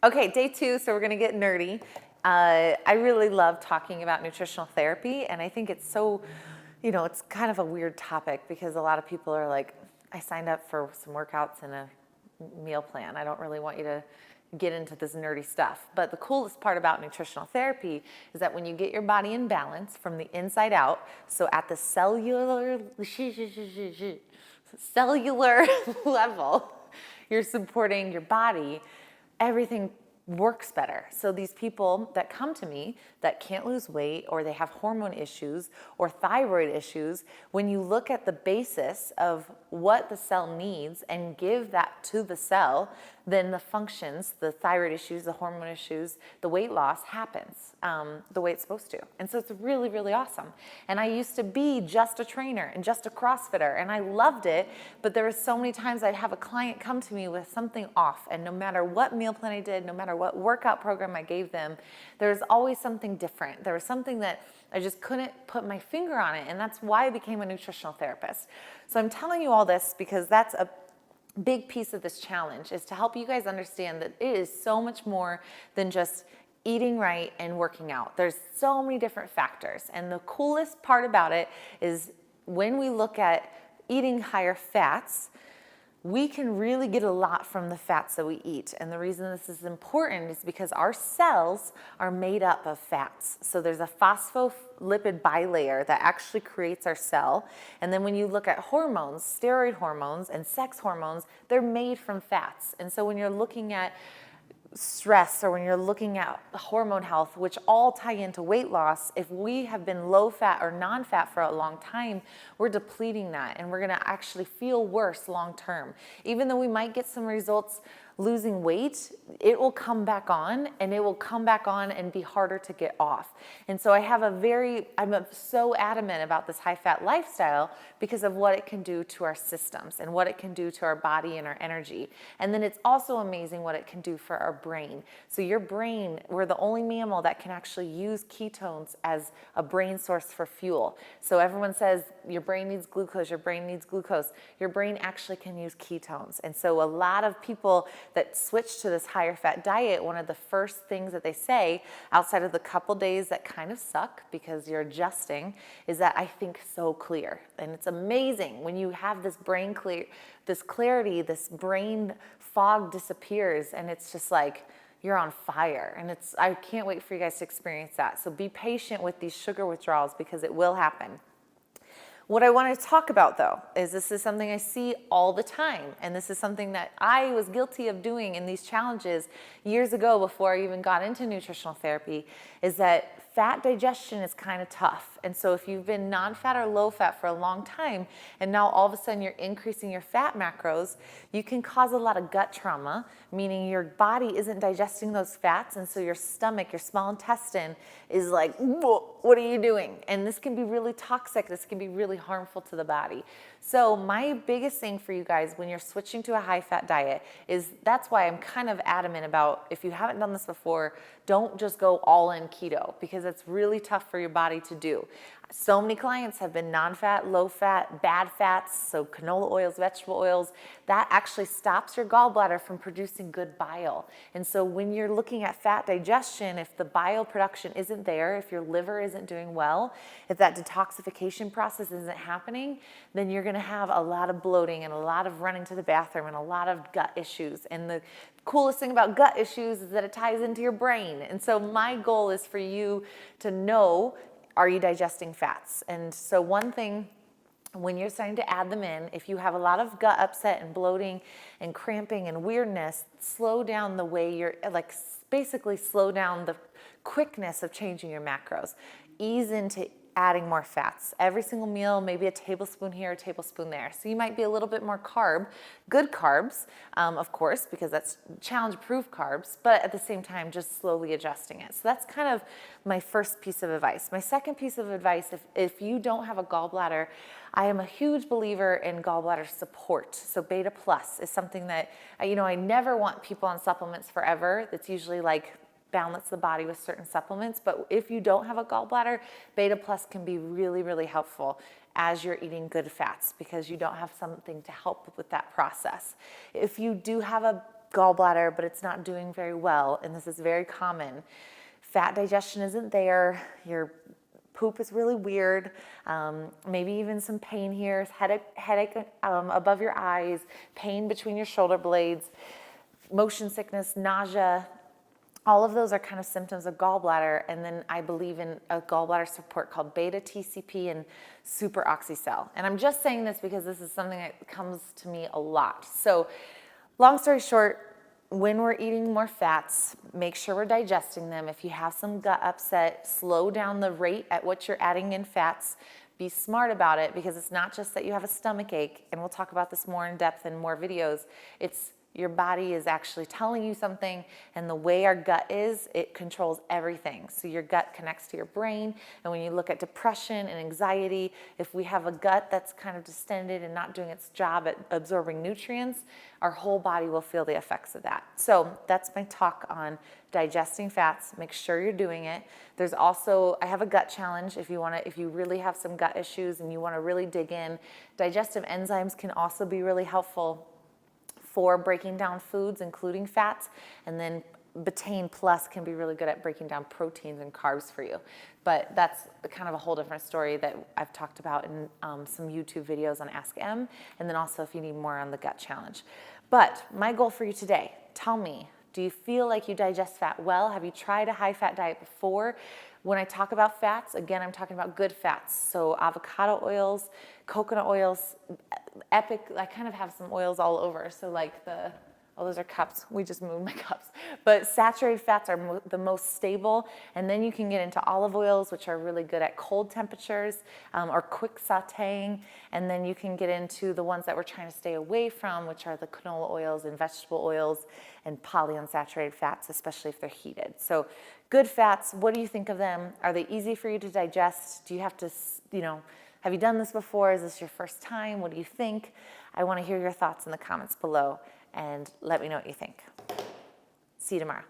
Okay, day 2, so we're gonna get nerdy. I really love talking about nutritional therapy, and I think it's so, it's kind of a weird topic because a lot of people are like, I signed up for some workouts and a meal plan. I don't really want you to get into this nerdy stuff. But the coolest part about nutritional therapy is that when you get your body in balance from the inside out, so at the cellular level, you're supporting your body, everything works better. So these people that come to me that can't lose weight, or they have hormone issues or thyroid issues, when you look at the basis of what the cell needs and give that to the cell, then the functions, the thyroid issues, the hormone issues, the weight loss happens the way it's supposed to. And so it's really, really awesome. And I used to be just a trainer and just a CrossFitter, and I loved it, but there were so many times I'd have a client come to me with something off, and no matter what meal plan I did, no matter what workout program I gave them, there was always something different. There was something that I just couldn't put my finger on it, and that's why I became a nutritional therapist. So I'm telling you all this because that's a big piece of this challenge, is to help you guys understand that it is so much more than just eating right and working out. There's so many different factors, and the coolest part about it is when we look at eating higher fats, we can really get a lot from the fats that we eat. And the reason this is important is because our cells are made up of fats. So there's a phospholipid bilayer that actually creates our cell. And then when you look at hormones, steroid hormones and sex hormones, they're made from fats. And so when you're looking at stress, or when you're looking at hormone health, which all tie into weight loss, if we have been low fat or non-fat for a long time, we're depleting that, and we're gonna actually feel worse long term. Even though we might get some results losing weight, it will come back on, and it will come back on and be harder to get off. And so I'm so adamant about this high fat lifestyle because of what it can do to our systems and what it can do to our body and our energy. And then it's also amazing what it can do for our brain. So your brain, we're the only mammal that can actually use ketones as a brain source for fuel. So everyone says your brain needs glucose, your brain needs glucose. Your brain actually can use ketones. And so a lot of people that switch to this higher fat diet, one of the first things that they say, outside of the couple days that kind of suck because you're adjusting, is that I think so clear. And it's amazing when you have this clarity, this brain fog disappears, and it's just like you're on fire. And I can't wait for you guys to experience that. So be patient with these sugar withdrawals because it will happen. What I want to talk about, though, is this is something I see all the time, and this is something that I was guilty of doing in these challenges years ago before I even got into nutritional therapy, is that fat digestion is kind of tough. And so if you've been non-fat or low fat for a long time, and now all of a sudden you're increasing your fat macros, you can cause a lot of gut trauma, meaning your body isn't digesting those fats, and so your stomach, your small intestine is like, what are you doing? And this can be really toxic. This can be really harmful to the body. So my biggest thing for you guys when you're switching to a high-fat diet is, that's why I'm kind of adamant about, if you haven't done this before, don't just go all in keto, because it's really tough for your body to do. So many clients have been non-fat, low-fat, bad fats, so canola oils, vegetable oils. That actually stops your gallbladder from producing good bile. And so when you're looking at fat digestion, if the bile production isn't there, if your liver isn't doing well, if that detoxification process isn't happening, then you're gonna have a lot of bloating and a lot of running to the bathroom and a lot of gut issues. And the coolest thing about gut issues is that it ties into your brain. And so my goal is for you to know, are you digesting fats? And so one thing, when you're starting to add them in, if you have a lot of gut upset and bloating and cramping and weirdness, slow down the way basically slow down the quickness of changing your macros. Ease into adding more fats. Every single meal, maybe a tablespoon here, a tablespoon there. So you might be a little bit more good carbs, of course, because that's challenge-proof carbs, but at the same time, just slowly adjusting it. So that's kind of my first piece of advice. My second piece of advice, if you don't have a gallbladder, I am a huge believer in gallbladder support. So beta plus is something that, I never want people on supplements forever. That's usually like balance the body with certain supplements. But if you don't have a gallbladder, beta plus can be really, really helpful as you're eating good fats, because you don't have something to help with that process. If you do have a gallbladder, but it's not doing very well, and this is very common. Fat digestion isn't there. Your poop is really weird. Maybe even some pain here, headache above your eyes, pain between your shoulder blades, motion sickness, nausea. All of those are kind of symptoms of gallbladder, and then I believe in a gallbladder support called beta TCP and super oxycell. And I'm just saying this because this is something that comes to me a lot. So long story short, when we're eating more fats, make sure we're digesting them. If you have some gut upset, slow down the rate at what you're adding in fats. Be smart about it, because it's not just that you have a stomach ache, and we'll talk about this more in depth in more videos. It's your body is actually telling you something, and the way our gut is, it controls everything. So your gut connects to your brain, and when you look at depression and anxiety, if we have a gut that's kind of distended and not doing its job at absorbing nutrients, our whole body will feel the effects of that. So that's my talk on digesting fats. Make sure you're doing it. There's also, I have a gut challenge if you really have some gut issues and you want to really dig in. Digestive enzymes can also be really helpful for breaking down foods, including fats, and then betaine plus can be really good at breaking down proteins and carbs for you. But that's kind of a whole different story that I've talked about in some YouTube videos on Ask M, and then also if you need more on the gut challenge. But my goal for you today, tell me, do you feel like you digest fat well? Have you tried a high-fat diet before? When I talk about fats, again, I'm talking about good fats. So avocado oils, coconut oils, epic, I kind of have some oils all over. So like those are cups. We just moved my cups. But saturated fats are the most stable. And then you can get into olive oils, which are really good at cold temperatures or quick sauteing. And then you can get into the ones that we're trying to stay away from, which are the canola oils and vegetable oils and polyunsaturated fats, especially if they're heated. So good fats, what do you think of them? Are they easy for you to digest? Do you have to, have you done this before? Is this your first time? What do you think? I want to hear your thoughts in the comments below, and let me know what you think. See you tomorrow.